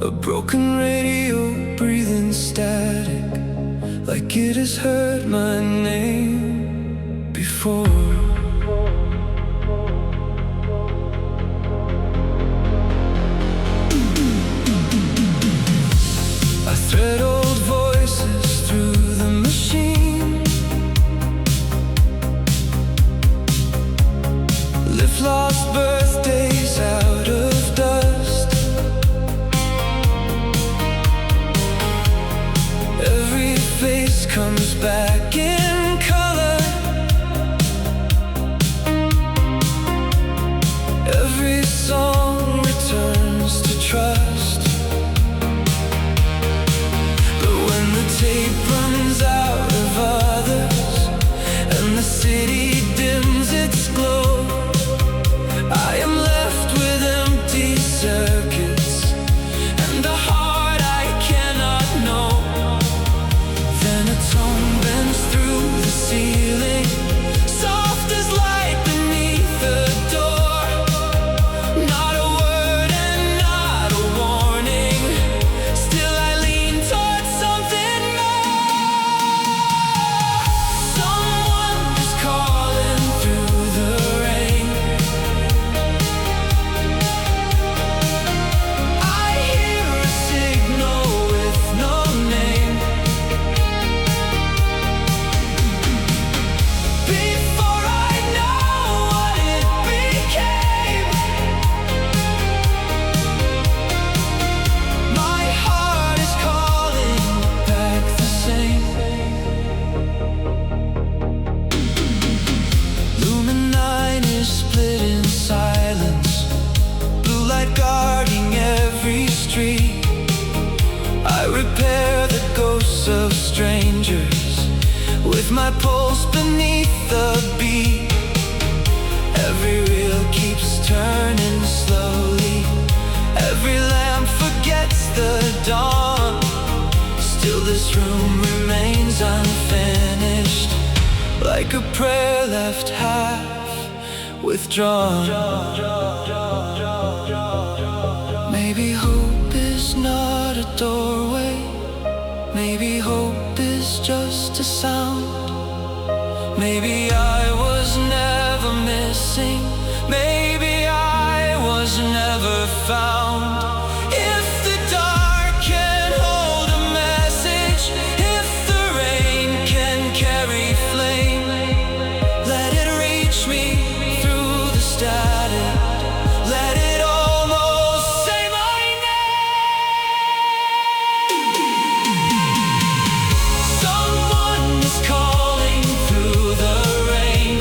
A broken radio breathing static, like it has heard my name before. I thread old voices through the machine, lift lost birthdays out of dust. Every face comes back in color, every song returns to trust. But when the tape runs out of others and the city dims its glow, I am left with empty circuits and a heart I cannot know. Then a tone bends through the ceiling, soft as light beneath the door. Not a word and not a warning, still I lean towards something more. Someone is calling through the rain. I hear a signal with no name. Before I know what it became, my heart is calling back the same. Lumen 9 is split in silence, blue light guarding every street. I repair the ghosts of strangers with my pulse beneath the beat. Every reel keeps turning slowly, every lamp forgets the dawn. Still this room remains unfinished, like a prayer left half withdrawn. Maybe hope is not a doorway, maybe hope is just a sound. Maybe I was never missing, maybe I was never found. If the dark can hold a message, if the rain can carry flame, let it reach me through the static, let it almost say my name. Someone is calling through the rain.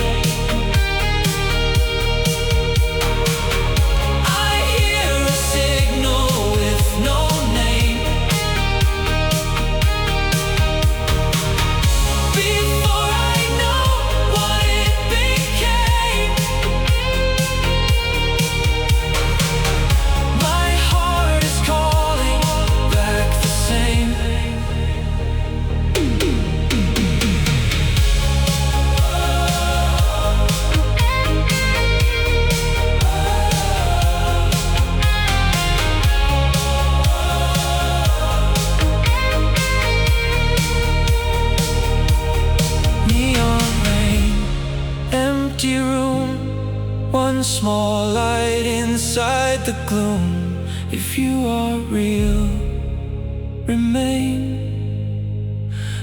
I hear a signal with no name. Before I know what it became, my heart is calling back the same. Neon rain, empty room, one small light inside the gloom. If you are real, remain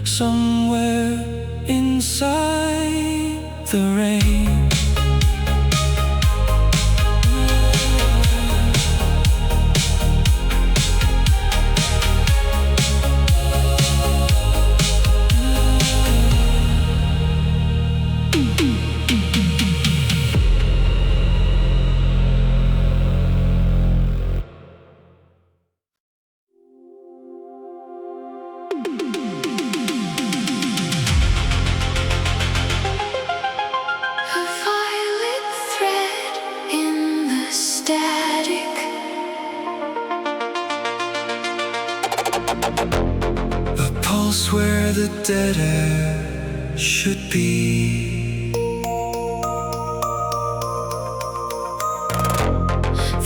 somewhere inside the rain. A violet thread in the static, A pulse where the dead air should be.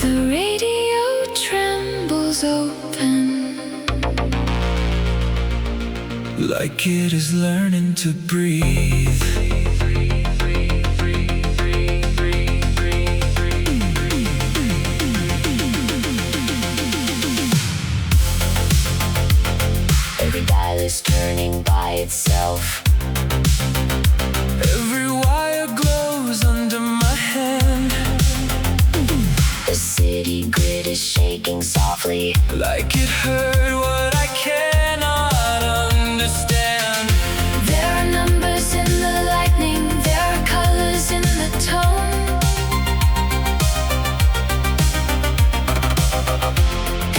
the radio trembles arms open, like it is learning to breathe. every dial is turning by itself. Every wire glows under my hand. The city grid is shaking softly, like it heard what I cannot understand. there are numbers in the lightning, there are colors in the tone,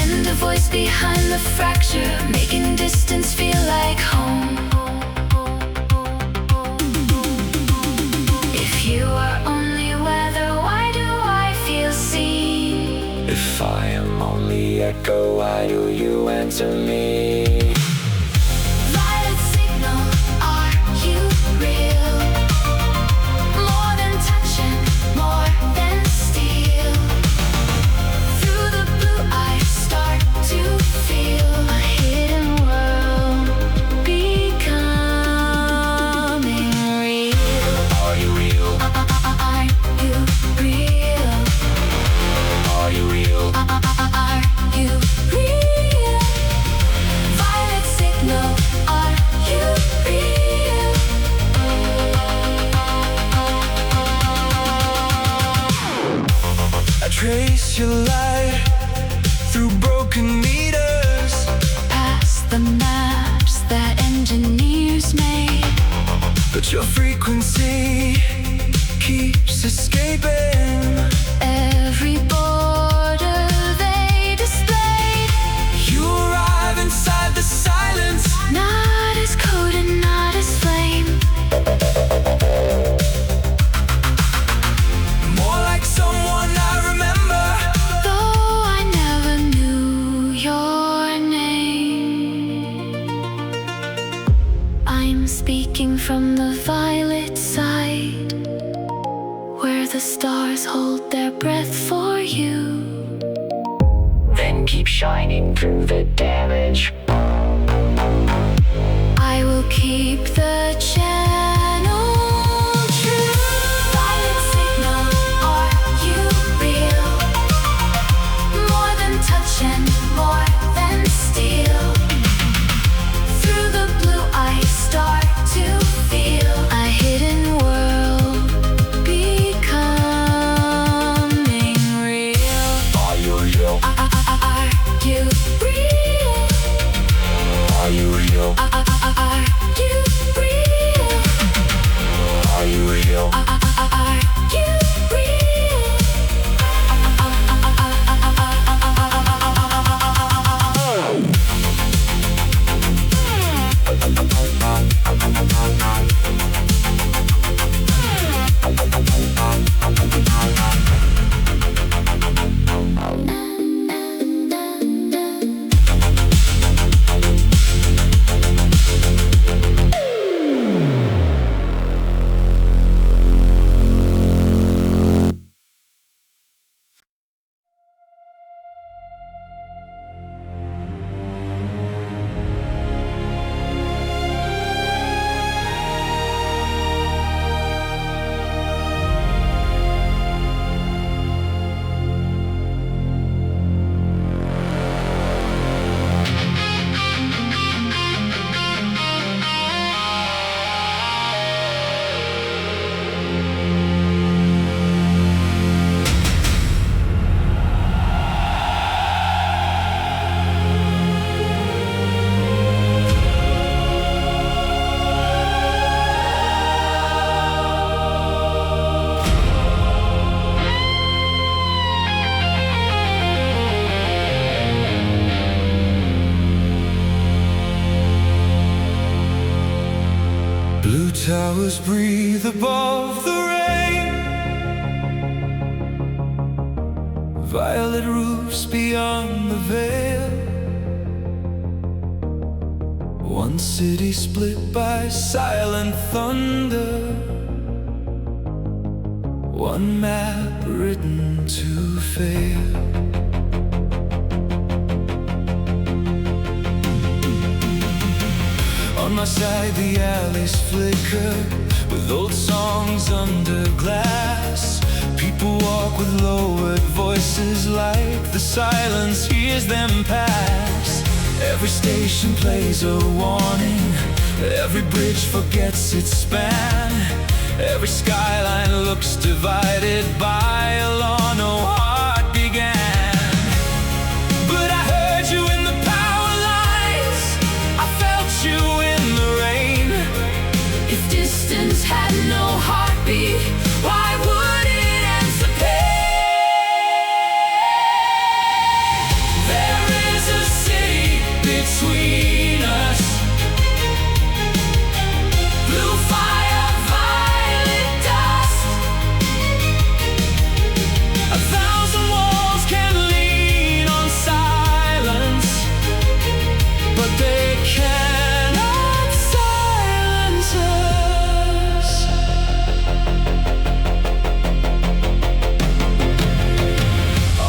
and a voice behind the fracture, making distance feel like home. If you are only weather, why do I feel seen? If I am only echo, why do you answer me? Violet signal, are you real? More than touch and more than steel. Through the blue I start to feel a hidden world becoming real. Are you real? Are you real? Are you real? Are you real? Violet signal, are you real? I trace your light through broken meters, Past the maps that engineers made, but your frequency keeps escaping. every border they displayed. You arrive inside the silence, Not as code and not as flame, more like someone I remember. though I never knew your name. I'm speaking from the violet side, where the stars hold their breath for you. Then keep shining through the damage. I will keep the channel true. Violet signal, are you real? More than touch and more than steel. Through the blue I start to feel a hidden world becoming real. Are you real? Are you real? Are you real? Are you real? Are you real? Are you real? Blue towers breathe above the rain, violet roofs beyond the veil. One city split by silent thunder, one map written to fail. side, the alleys flicker with old songs under glass. People walk with lowered voices like the silence hears them pass. Every station plays a warning, every bridge forgets its span. Every skyline looks divided by a law no heart began. But I heard you in the power lines, I felt you in the rain. If distance had no heartbeat, why would it answer pain? There is a city between us, blue fire, violet dust. 1,000 walls can lean on silence, but they cannot silence us.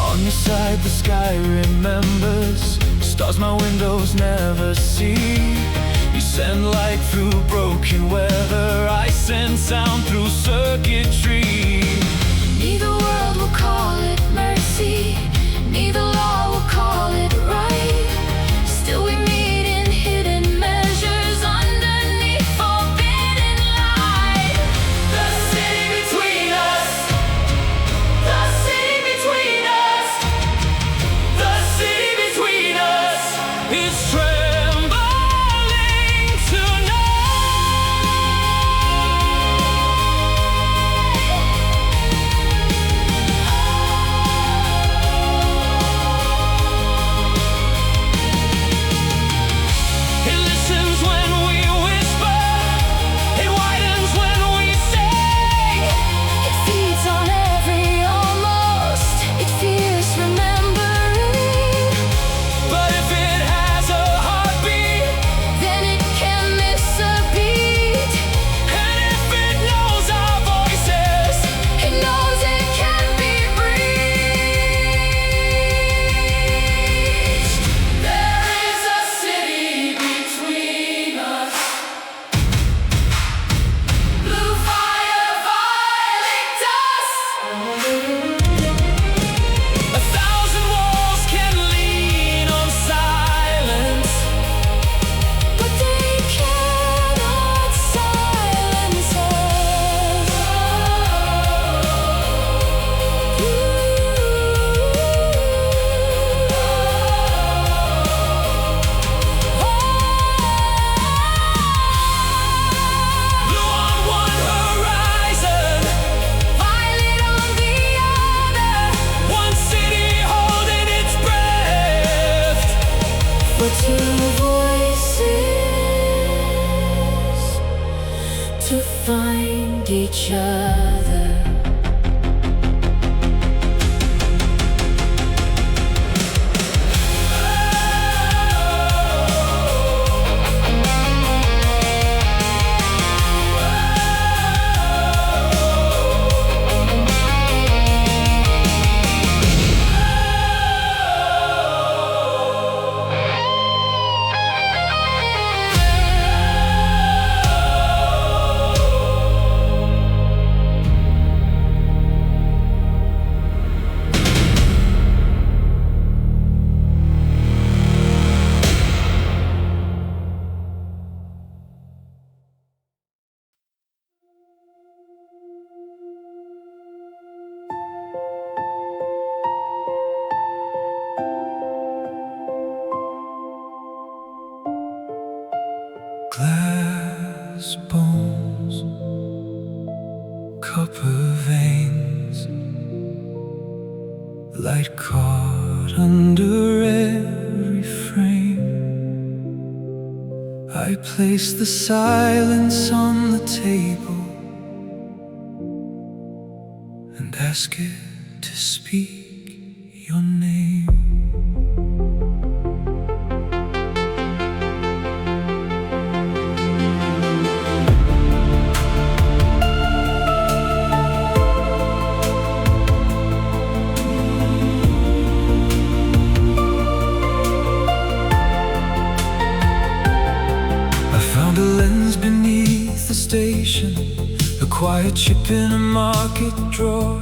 On your side, the sky remembers stars my windows never see. You send light through broken weather, I send sound through circuitry. Neither world will call it mercy, neither law will call it right. Still we meet in hidden measures underneath forbidden light. The city between us, the city between us, the city between us is trembling tonight. It listens when we whisper, it widens when we sing. It feeds on every almost, it fears remembering. But if it has a heartbeat, then it can miss a beat. And if it knows our voices, it knows it can be reached. There is a city between us, blue fire, violet dust. 1,000 walls can lean on silence, but they cannot silence us. Blue on one horizon, violet on the other. One city holding its breath for two voices to find each other. Glass bones, copper veins, light caught under every frame. I place the silence on the table and ask it to speak your name. Found a quiet chip in a market drawer,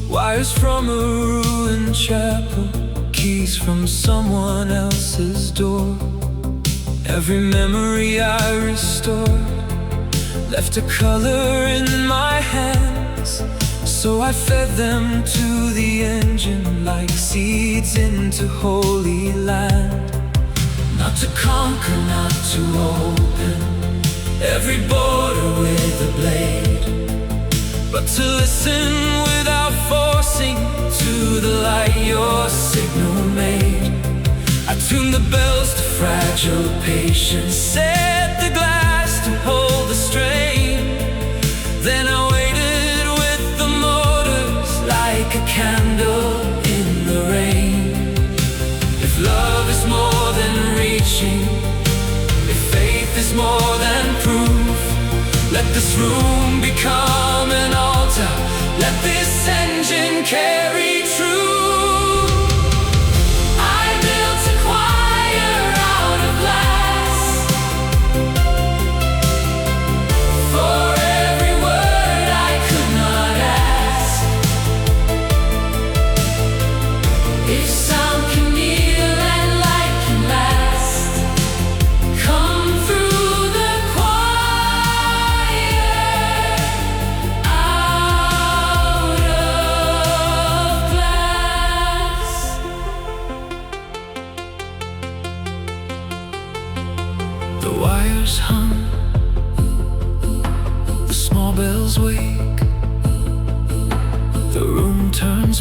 wires from a ruined chapel, keys from someone else's door. Every memory I restored left a color in my hands, so I fed them to the engine like seeds into holy land. Not to conquer, not to open every border with a blade, but to listen without forcing to the light your signal made. I tuned the bells to fragile patience, set the glass to hold the strain. Then I waited with the motors like a candle in the rain. If love is more than reaching, if faith is more than proof, let this room become an altar, let this engine carry truth.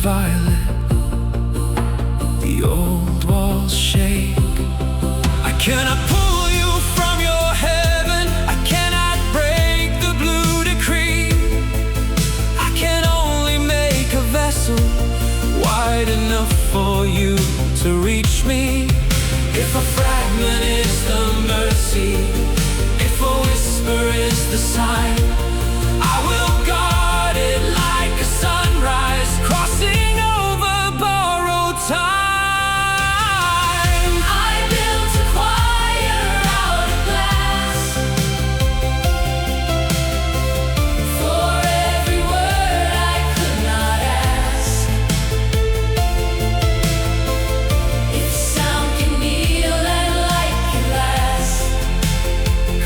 Violet, the old walls shake. I cannot pull you from your heaven, I cannot break the blue decree. I can only make a vessel wide enough for you to reach me. If a fragment is the mercy, if a whisper is the sign, I will guard it like a sunrise crossing over borrowed time. I built a choir out of glass, for every word I could not ask. If sound can heal and light can last,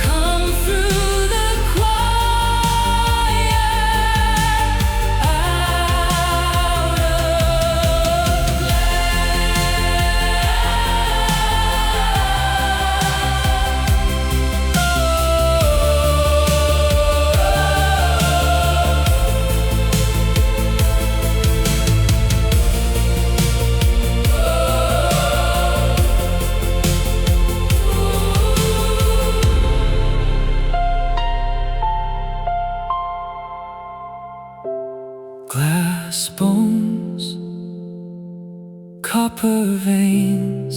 come through the choir out of glass bones, copper veins,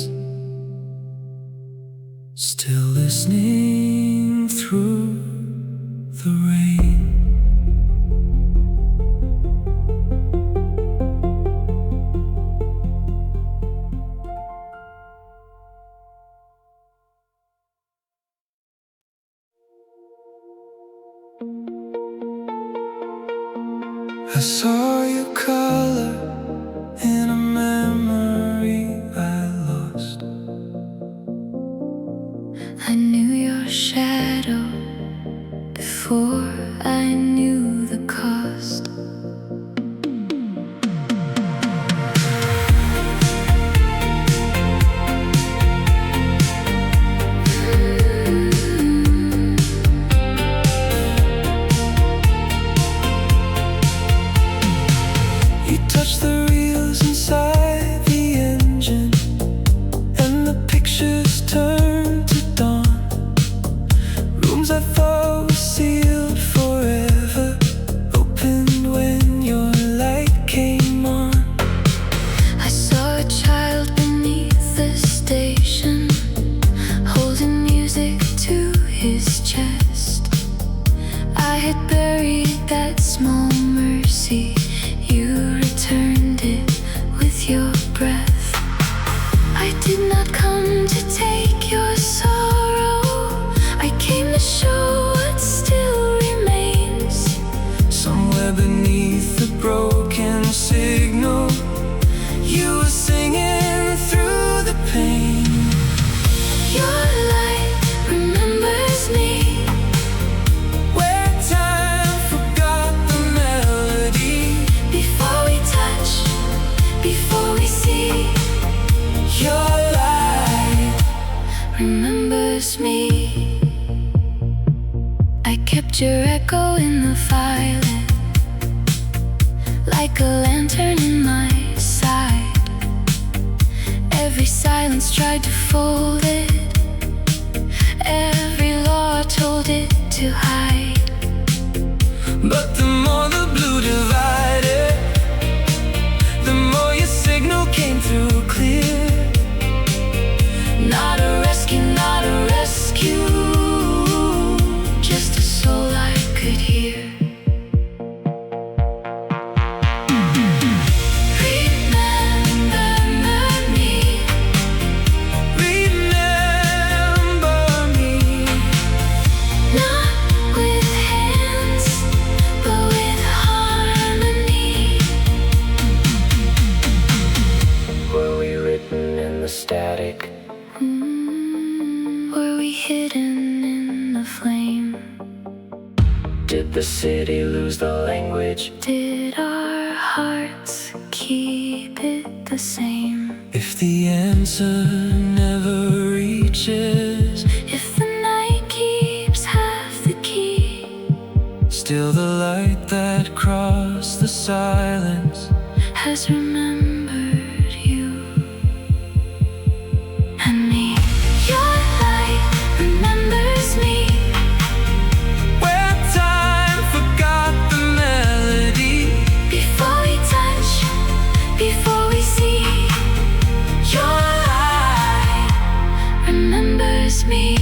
still listening through the rain. I saw your color in a memory I lost. I knew your shadow before I knew the cost. You touched the reels inside the engine, and the pictures turned to dawn. Rooms I thought were sealed forever opened when your light came on. I saw a child beneath the station, holding music to his chest. I had buried that small mercy, you returned it with your breath. I did not come to take your sorrow, I came to show what still remains. remembers me. I kept your echo in the violet, like a lantern in my side. Every silence tried to fold it, every law told it to hide. But the more the blue divided, the more your signal came through clear. Not a rescue, not a rescue, just a soul I could hear. Static. Were we hidden in the flame? Did the city lose the language? Did our hearts keep it the same? If the answer never reaches, if the night keeps half the key, still the light that crossed the silence has remembered you and me. Your light remembers me, where time forgot the melody. before we touch, before we see. Your light remembers me.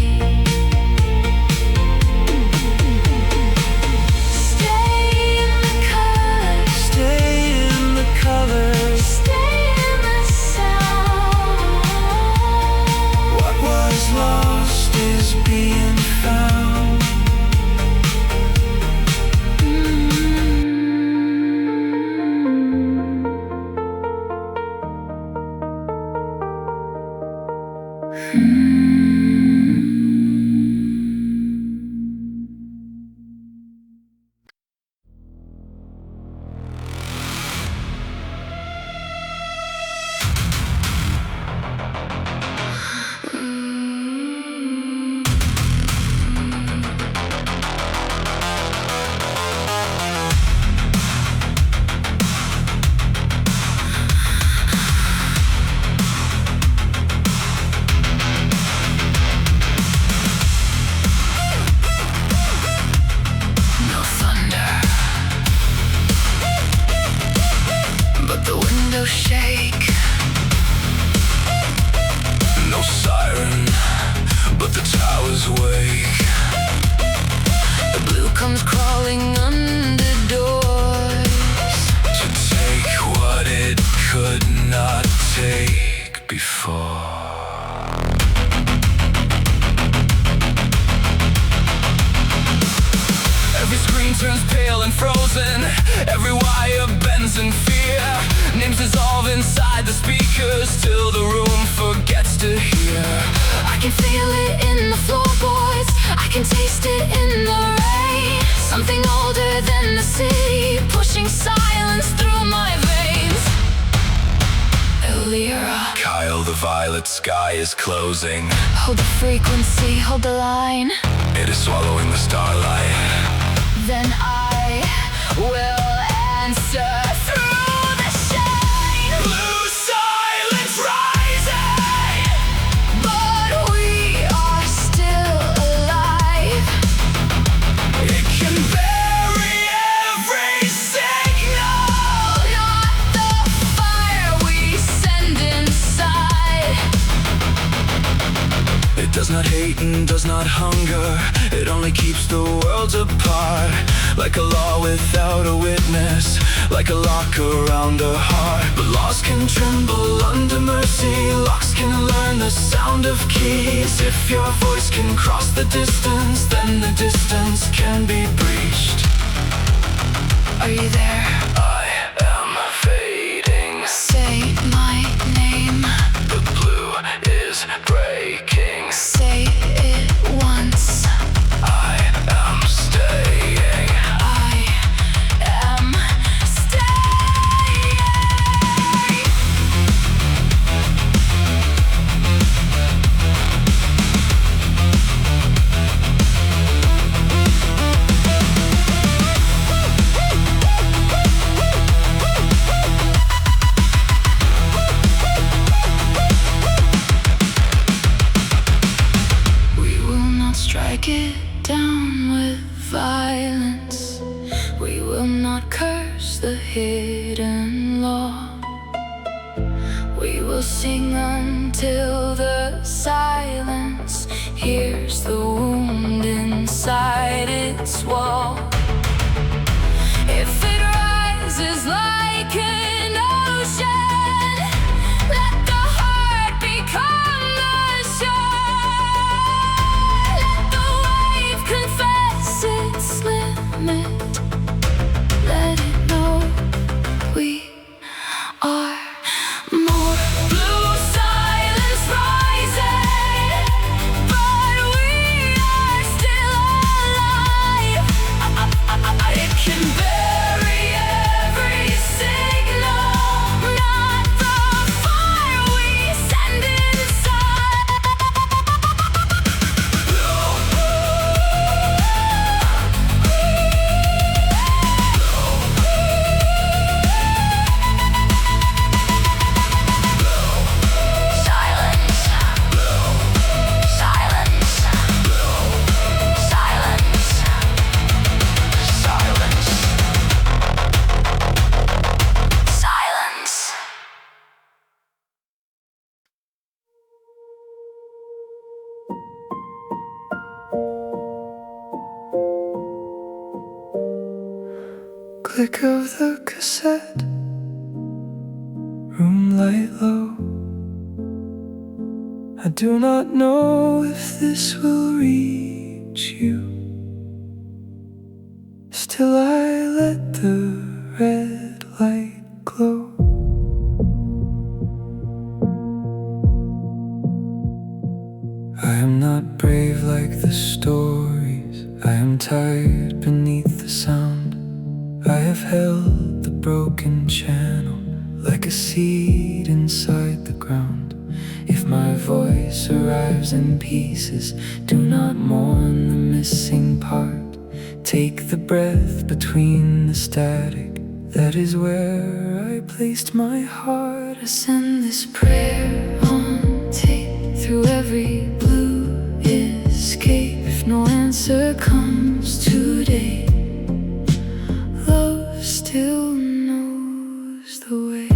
Shake. No siren, but the towers wake. The blue comes crawling under doors to take what it could not take before. Every screen turns pale and frozen, every wire bends in fear. Names dissolve inside the speakers till the room forgets to hear. I can feel it in the floorboards, I can taste it in the rain. Something older than the city, pushing silence through my veins. Elyra. Cael, the violet sky is closing. Hold the frequency, hold the line. It is swallowing the starlight. Then I will answer through the shine. Blue silence rising, But we are still alive. it can bury every signal. Not the fire we send inside. It does not hate and does not hunger, it only keeps the worlds apart. Like a law without a witness, like a lock around a heart. But laws can tremble under mercy, locks can learn the sound of keys. If your voice can cross the distance, then the distance can be breached. Are you there? I am fading. Say my name. The blue is breaking. Say it once. I am staying. I am staying. not curse the hidden law. We will sing until the silence hears the wound inside its wall. If it rises like an ocean, let the heart become the shore. Let the wave confess its limit. Let it know we are more. Blue silence rising, but we are still alive. It can bury every signal, not the fire we send inside. Silence, silence, silence, silence, silence. Click of the cassette, room light low. I do not know if this will reach you. Still I let the red light glow. I am not brave like the stories. I am tired beneath the sound. I have held the broken channel like a seed inside the ground. If my voice arrives in pieces, do not mourn the missing part. Take the breath between the static. That is where I placed my heart. I send this prayer on tape through every blue escape. If no answer comes today, love still knows the way.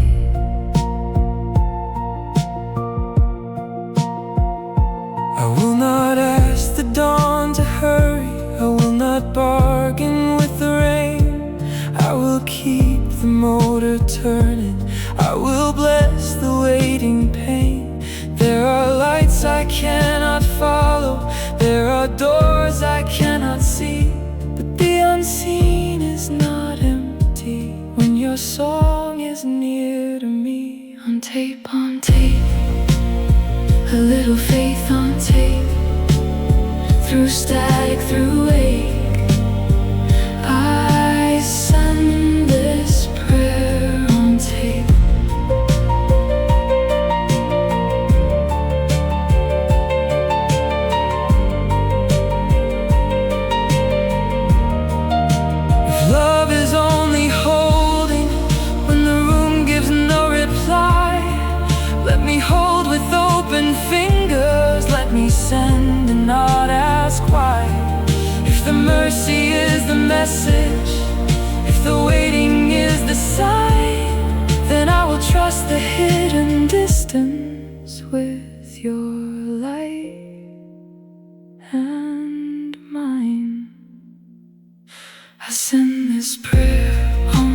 I will not ask the dawn to hurry. I will not bargain with the rain. I will keep the motor turning. I will bless the waiting pain. There are lights I cannot follow. There are doors I cannot see. But the unseen is not empty when your song is near to me. On tape, a little faith on tape. Through static, through ache, I send this prayer on tape. If love is only holding when the room gives no reply, let me hold with open fingers. Let me send and not ask why. If the mercy is the message, if the waiting is the sign, then I will trust the hidden distance with your light and mine. I send this prayer on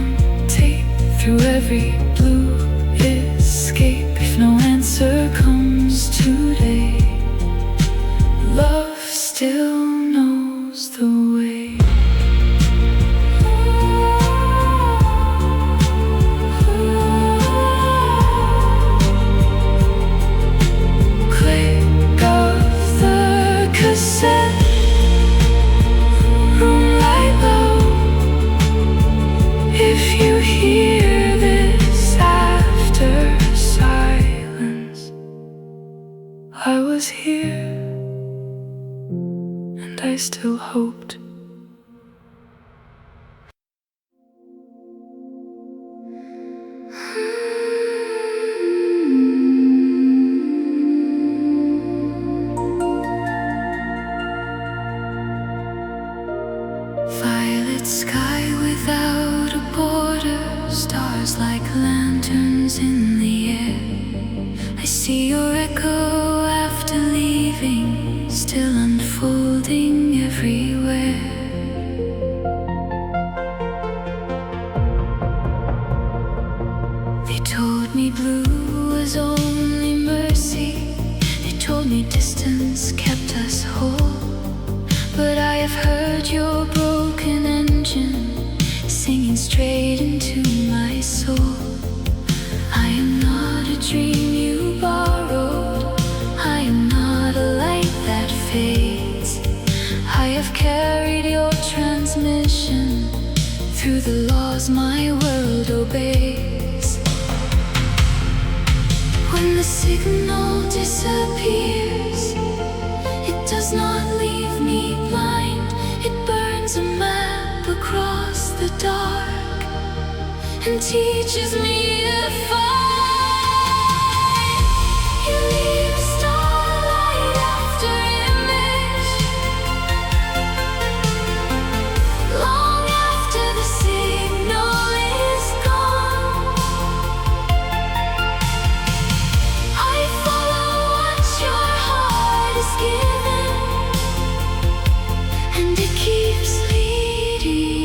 tape through every blue escape. If no answer comes today, love still knows the way. Click of the cassette, room light low. If you hear this after silence, I was here and I still hoped. Violet sky without a me distance kept us whole. But I have heard your broken engine singing straight into my soul. I am not a dream you borrowed, I am not a light that fades. I have carried your transmission through the laws my world obeys. When the signal disappears, it does not leave me blind. It burns a map across the dark and teaches me to find. You leave a starlight afterimage, long after the signal is gone. I follow what your heart is given, and it keeps leading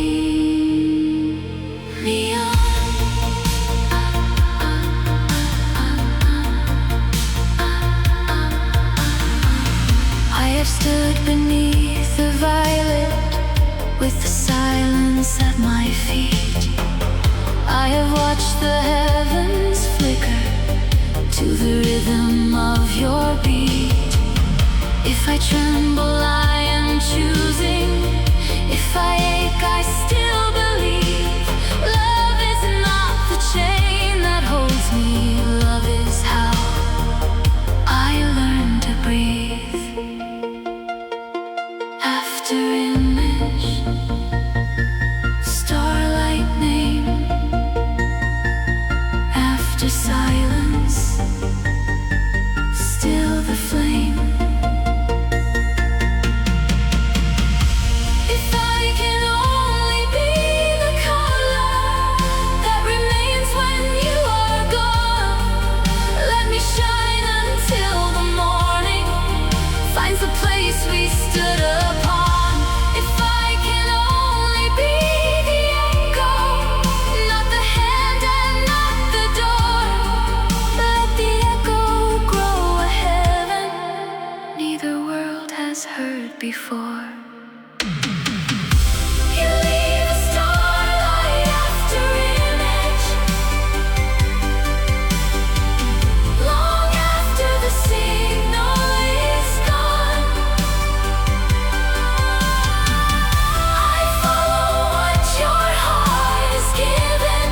me on. I have stood beneath the violet with the silence at my feet. I have watched the heavens flicker to the rhythm of your beat. If I tremble, I am choosing. If I ache, I still believe. Love is not the chain that holds me. Love is how I learn to breathe. Afterimage, starlight name. After silence, still the flame. If I can only be the color that remains when you are gone, let me shine until the morning finds the place we stood upon. If I can only be the echo, not the hand and not the door, let the echo grow a heaven neither world has heard before. You leave a starlight afterimage, long after the signal is gone. I follow what your heart is given,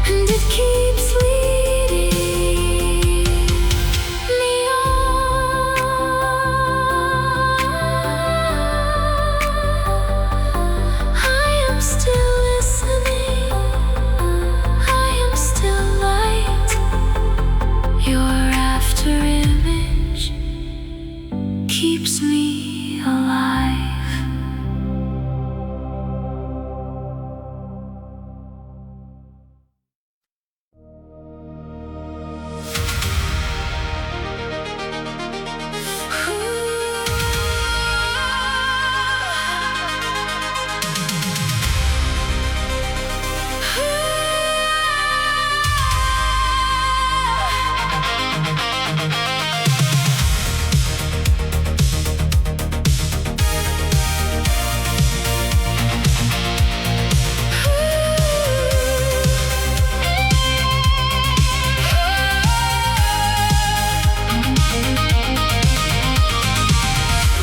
and it keeps leading me on. I am still listening, I am still light. Your afterimage keeps me alive.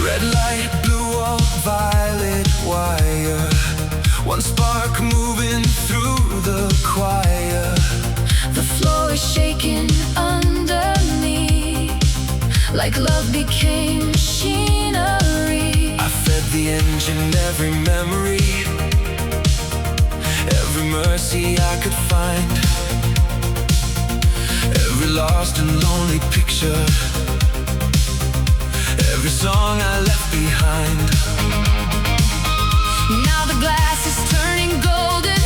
Red light, blue or violet wire, one spark moving through the choir. The floor is shaking under me, like love became machinery. I fed the engine every memory, every mercy I could find, every lost and lonely picture, every song I left behind. Now the glass is turning golden,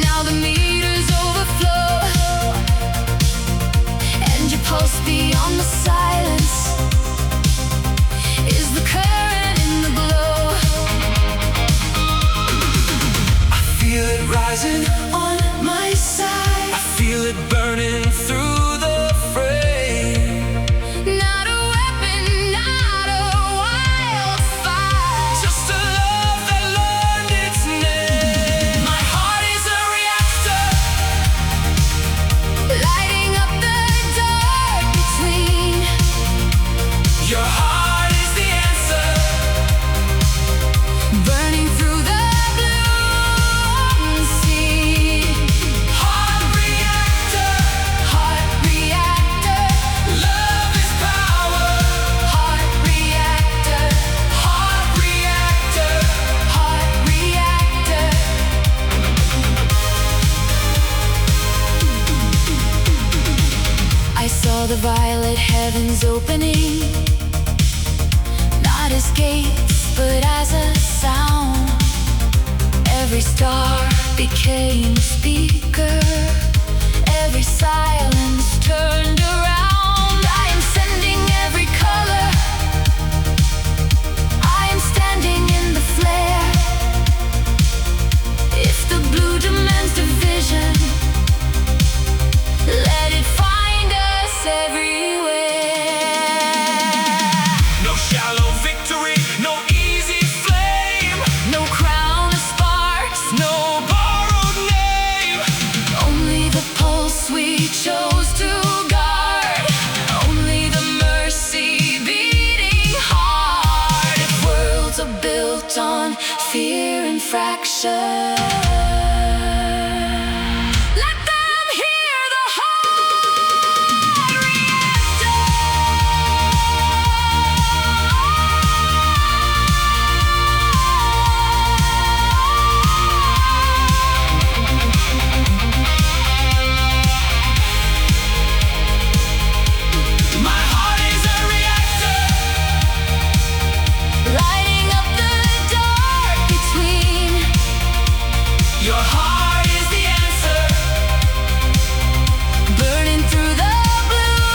now the meters overflow, and your pulse beyond the silence is the current in the glow. I feel it rising On my side, I feel it burning through the fray. saw the violet heavens opening, not as gates, but as a sound. Every star became a speaker, every silence turned around. I am sending every color, I am standing in the flare. If the blue demands division, let it find us everywhere. No shallow victory, no easy flame, No crown of sparks, no borrowed name. only the pulse we chose to guard, only the mercy beating hard. If worlds are built on fear and fracture, let them hear the heart reactor. My heart is a reactor, Lighting up the dark between. your heart is the answer. Burning through the blue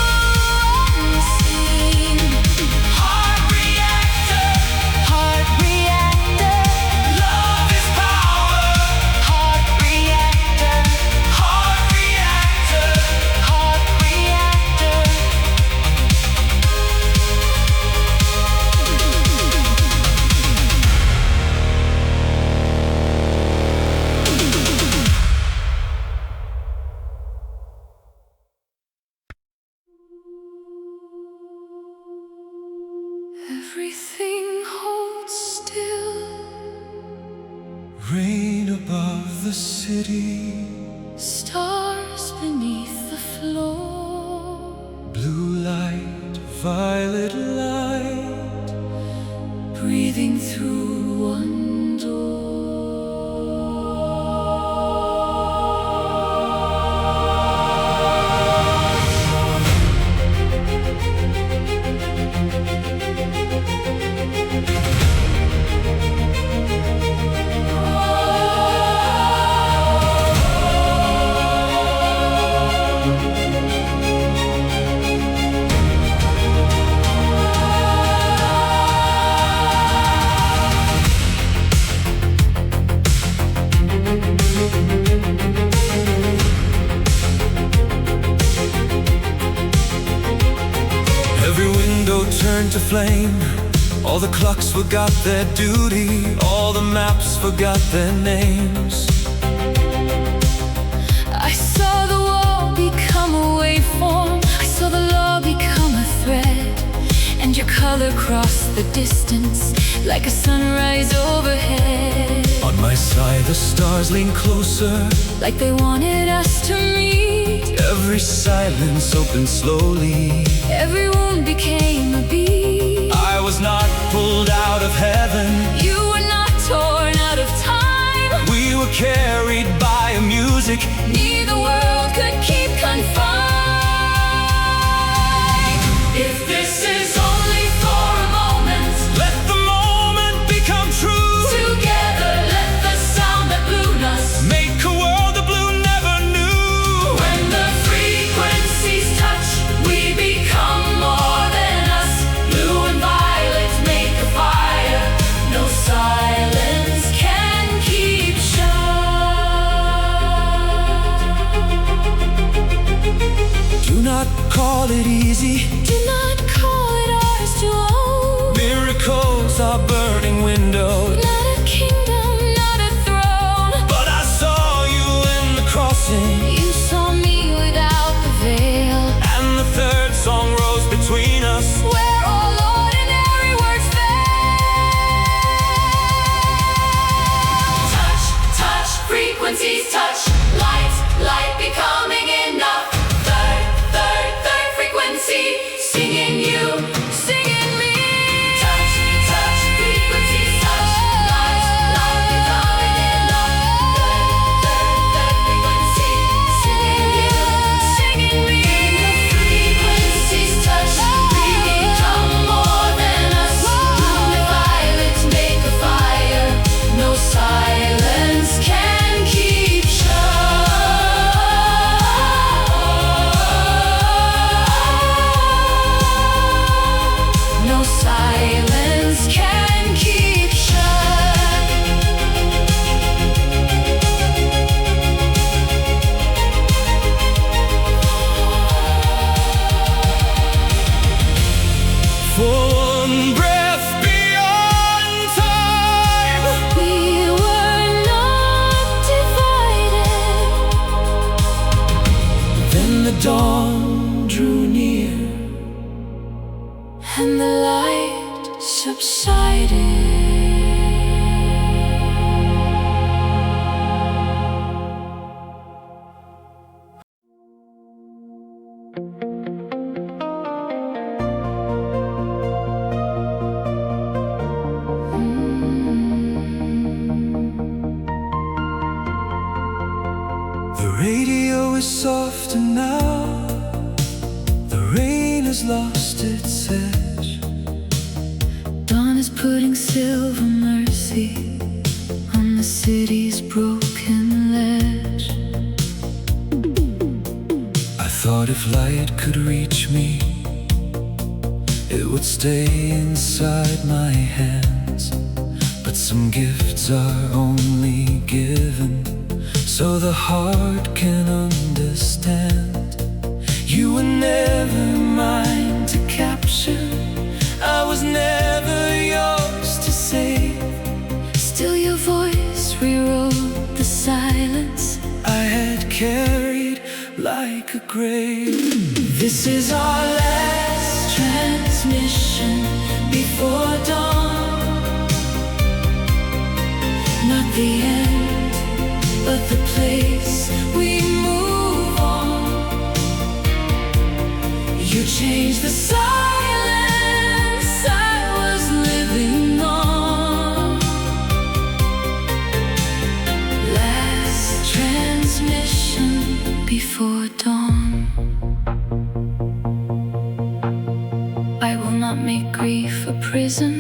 unseen. Heart reactor, Heart reactor, love is power. heart reactor, Heart reactor, heart reactor. Everything holds still. rain above the city, Stars beneath the floor. blue light, violet light. Breathing through one door. Every window turned to flame. All the clocks forgot their duty. All the maps forgot their names. I saw the wall become a waveform. I saw the law become a thread, and your color crossed the distance like a sunrise overhead. On my side, the stars lean closer. Like they wanted us to meet. Every silence opened slowly. Every wound became a beat. I was not pulled out of heaven. You were not torn out of time. We were carried by a music. Neither world could keep confined. If this is only for a moment, Let the moment become true. together let the sound that blew us. Make a world the blue never knew. When the frequencies touch, we become more than us. Blue and violet make a fire. No silence can keep shut. Do not call it easy. Do not call it ours to own. Miracles are burning windows. Not a kingdom, not a throne. But I saw you in the crossing. You saw me without the veil, And the third song rose between us. where all ordinary words fail. Touch, touch, frequencies touch. Light, light becoming enough. Third frequency, singing subsided. The radio is softer now. The rain has lost its edge. Dawn is putting silver mercy on the city's broken ledge. I thought if light could reach me, it would stay inside my hands. But some gifts are only given so the heart can understand. You were never mine to capture, I was never yours to save. Still your voice rewrote the silence I had carried like a grave. This is our last transmission before dawn. Not the end, but the place we move on. You changed the silence I was living on. Last transmission before dawn. I will not make grief a prison.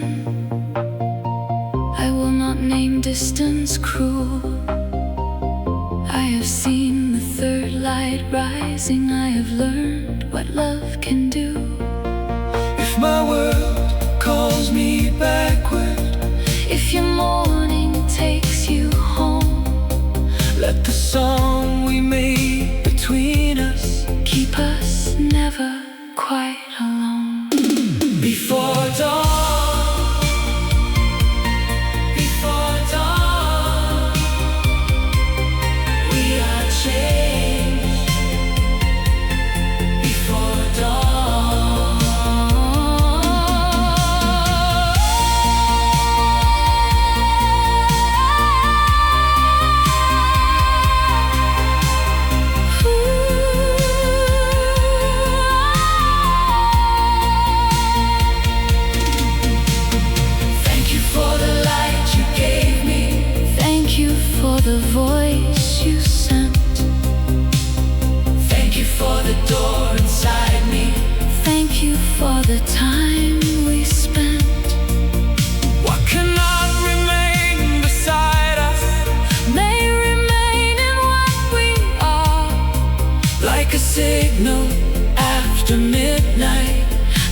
I will not name distance cruel. I have seen the third light rising. I have learned what love can do. If my world calls me backward, if your morning takes you home, let the song we made between us keep us never quite alone. Before dawn, before dawn, we are changed. Before dawn, thank you for the light you gave me. Thank you for the voice you sent. Thank you for the door inside me. Thank you for the time we spent. What cannot remain beside us May remain in what we are, like a signal after midnight,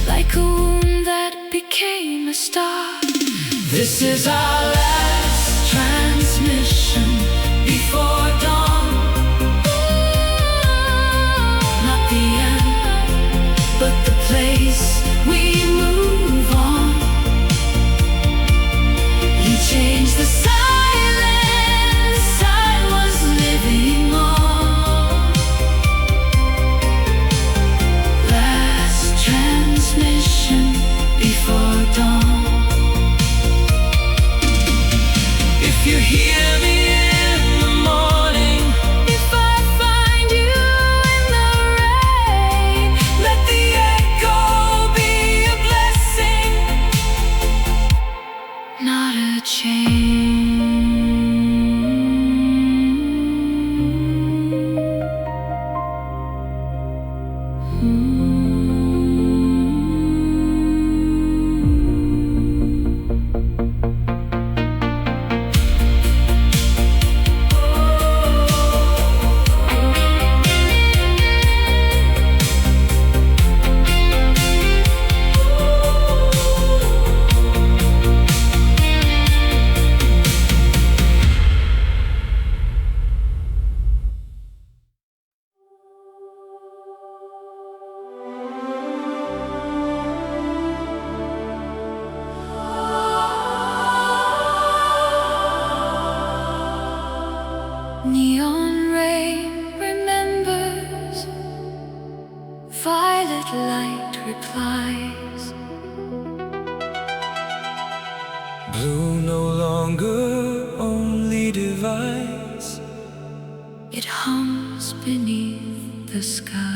like a wound that became a star. This is our last transmission before dawn. Not the end, but the place we move on. You changed the silence I was living on. Last transmission before dawn. If you hear me in the morning, If I find you in the rain, let the echo be a blessing, not a chain. Neon rain remembers, violet light replies. Blue no longer only divides, it hums beneath the skies.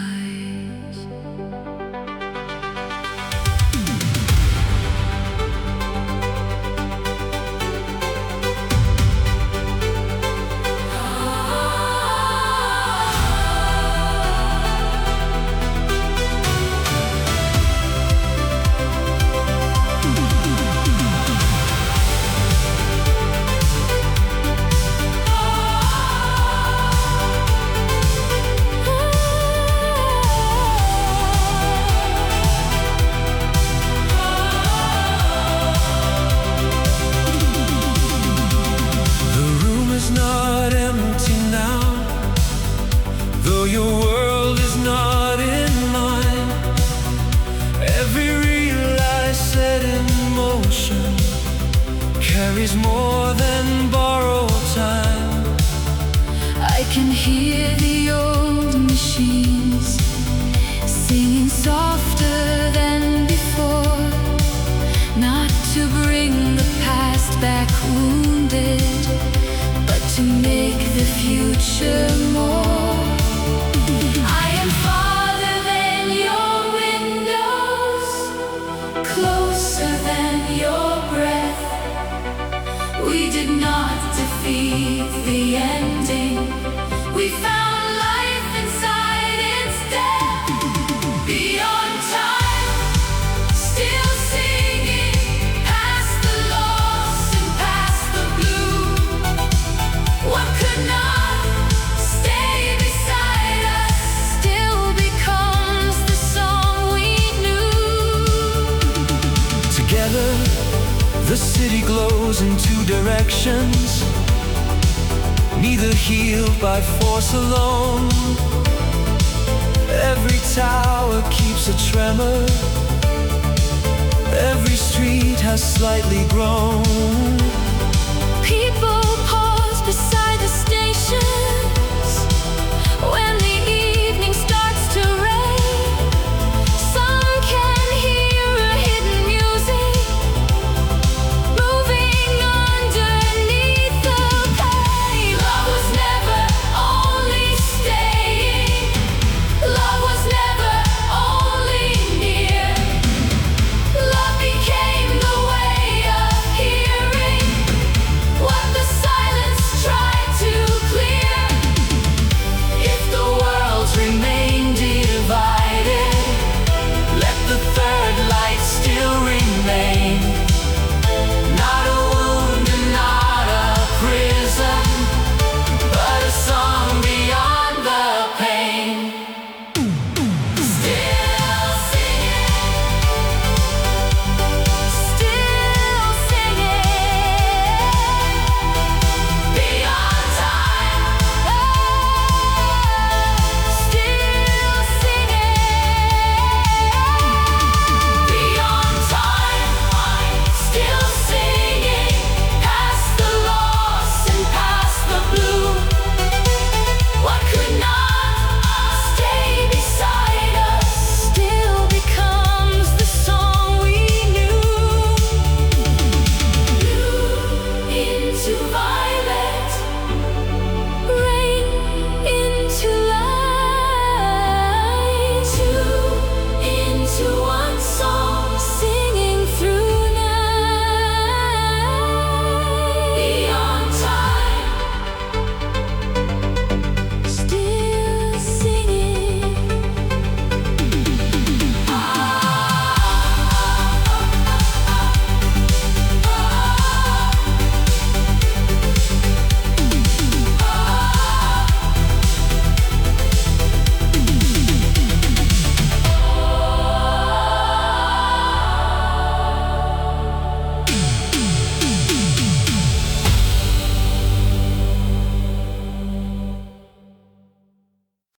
Not empty now, though your world is not in mine. Every reel I set in motion carries more than borrowed time. I can hear the old machines singing softer than before, not to bring the past back wounded, to make the future more. I am farther than your windows, closer than your breath. We did not defeat the ending, we found life inside its death. Beyond time, still singing, past the loss and past the blue. What could not stay beside us still becomes the song we knew. Together, the city glows in two directions, neither healed by force alone. Every tower keeps a tremor, every street has slightly grown. People